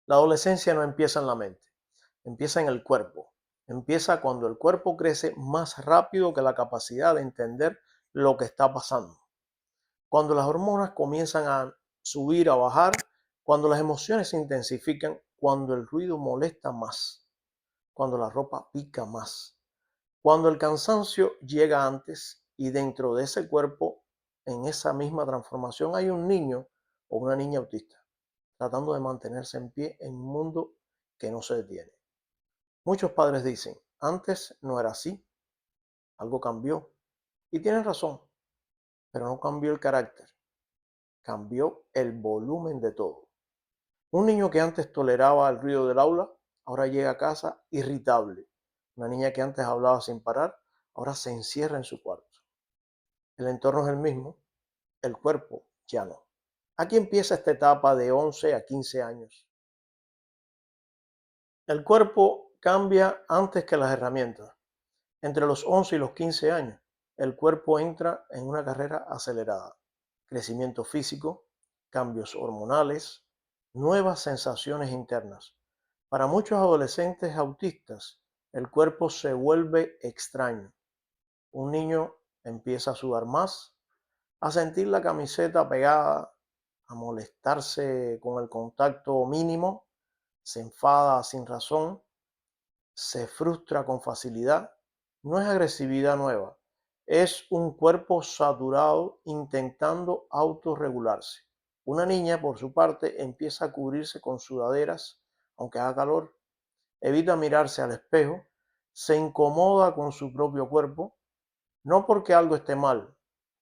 La adolescencia no empieza en la mente, empieza en el cuerpo. Empieza cuando el cuerpo crece más rápido que la capacidad de entender lo que está pasando. Cuando las hormonas comienzan a subir, a bajar, cuando las emociones se intensifican, cuando el ruido molesta más, cuando la ropa pica más, cuando el cansancio llega antes y dentro de ese cuerpo, en esa misma transformación, hay un niño o una niña autista tratando de mantenerse en pie en un mundo que no se detiene. Muchos padres dicen, antes no era así, algo cambió. Y tienen razón, pero no cambió el carácter, cambió el volumen de todo. Un niño que antes toleraba el ruido del aula, ahora llega a casa irritable. Una niña que antes hablaba sin parar, ahora se encierra en su cuarto. El entorno es el mismo, el cuerpo ya no. Aquí empieza esta etapa de 11 a 15 años. El cuerpo cambia antes que las herramientas. Entre los 11 y los 15 años, el cuerpo entra en una carrera acelerada. Crecimiento físico, cambios hormonales, nuevas sensaciones internas. Para muchos adolescentes autistas, el cuerpo se vuelve extraño. Un niño empieza a sudar más, a sentir la camiseta pegada, a molestarse con el contacto mínimo, se enfada sin razón, se frustra con facilidad. No es agresividad nueva, es un cuerpo saturado intentando autorregularse. Una niña, por su parte, empieza a cubrirse con sudaderas, aunque haga calor, evita mirarse al espejo, se incomoda con su propio cuerpo, no porque algo esté mal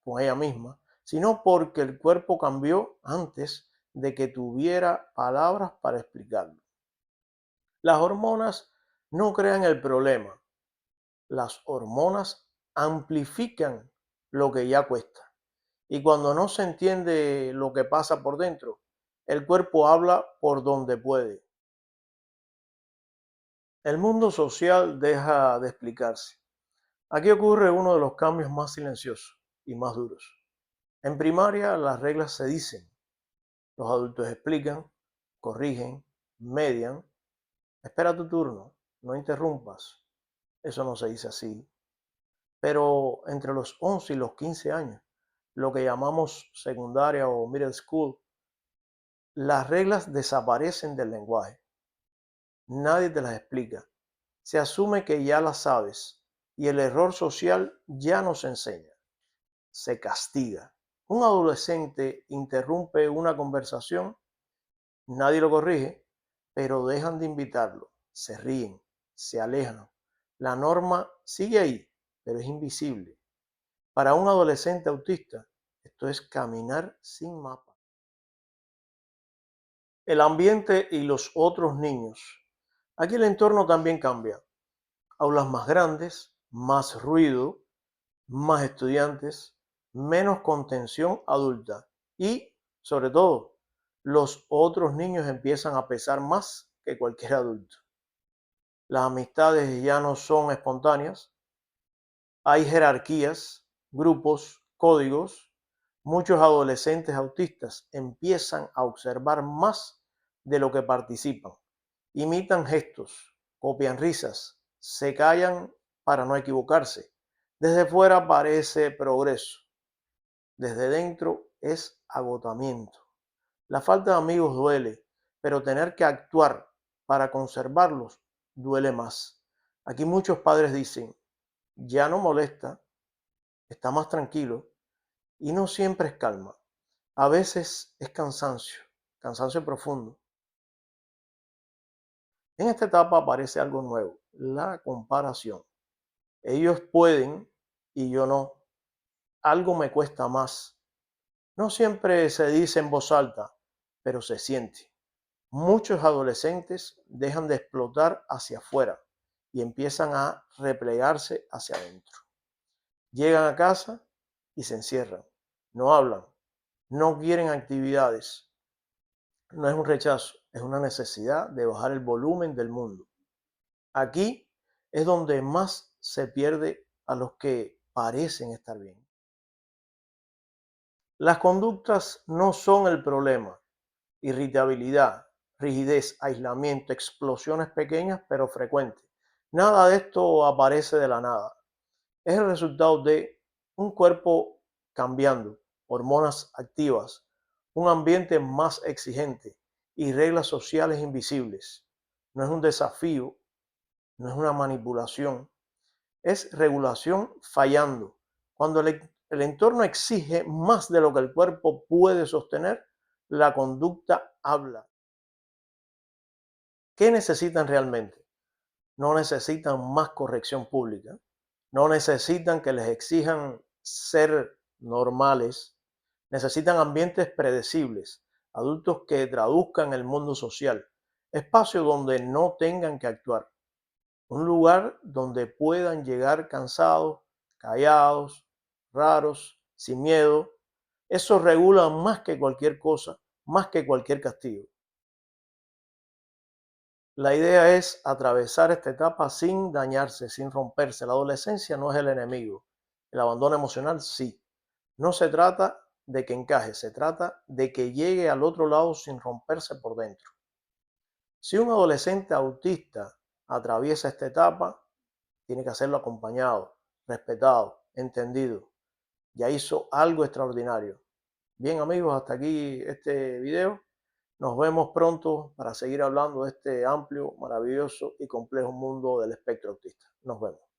con ella misma, sino porque el cuerpo cambió antes de que tuviera palabras para explicarlo. Las hormonas no crean el problema, las hormonas amplifican lo que ya cuesta. Y cuando no se entiende lo que pasa por dentro, el cuerpo habla por donde puede. El mundo social deja de explicarse. Aquí ocurre uno de los cambios más silenciosos y más duros. En primaria las reglas se dicen, los adultos explican, corrigen, median, espera tu turno, no interrumpas. Eso no se dice así. Pero entre los 11 y los 15 años, lo que llamamos secundaria o middle school, las reglas desaparecen del lenguaje. Nadie te las explica. Se asume que ya las sabes y el error social ya no se enseña, se castiga. Un adolescente interrumpe una conversación, nadie lo corrige, pero dejan de invitarlo, se ríen, se alejan. La norma sigue ahí, pero es invisible. Para un adolescente autista, esto es caminar sin mapa. El ambiente y los otros niños. Aquí el entorno también cambia. Aulas más grandes, más ruido, más estudiantes, menos contención adulta y, sobre todo, los otros niños empiezan a pesar más que cualquier adulto. Las amistades ya no son espontáneas, hay jerarquías, grupos, códigos. Muchos adolescentes autistas empiezan a observar más de lo que participan. Imitan gestos, copian risas, se callan para no equivocarse. Desde fuera parece progreso, desde dentro es agotamiento. La falta de amigos duele, pero tener que actuar para conservarlos duele más. Aquí muchos padres dicen, ya no molesta, está más tranquilo y no siempre es calma. A veces es cansancio, cansancio profundo. En esta etapa aparece algo nuevo, la comparación. Ellos pueden y yo no. Algo me cuesta más. No siempre se dice en voz alta, pero se siente. Muchos adolescentes dejan de explotar hacia afuera y empiezan a replegarse hacia adentro. Llegan a casa y se encierran. No hablan, no quieren actividades. No es un rechazo, es una necesidad de bajar el volumen del mundo. Aquí es donde más se pierde a los que parecen estar bien. Las conductas no son el problema. Irritabilidad, rigidez, aislamiento, explosiones pequeñas pero frecuentes. Nada de esto aparece de la nada. Es el resultado de un cuerpo cambiando, hormonas activas, un ambiente más exigente y reglas sociales invisibles. No es un desafío, no es una manipulación, es regulación fallando. Cuando el entorno exige más de lo que el cuerpo puede sostener, la conducta habla. ¿Qué necesitan realmente? No necesitan más corrección pública, no necesitan que les exijan ser normales, necesitan ambientes predecibles, adultos que traduzcan el mundo social, espacio donde no tengan que actuar, un lugar donde puedan llegar cansados, callados, raros, sin miedo. Eso regula más que cualquier cosa, más que cualquier castigo. La idea es atravesar esta etapa sin dañarse, sin romperse. La adolescencia no es el enemigo. El abandono emocional sí. No se trata de que encaje, se trata de que llegue al otro lado sin romperse por dentro. Si un adolescente autista atraviesa esta etapa, tiene que hacerlo acompañado, respetado, entendido. Ya hizo algo extraordinario. Bien amigos, hasta aquí este video. Nos vemos pronto para seguir hablando de este amplio, maravilloso y complejo mundo del espectro autista. Nos vemos.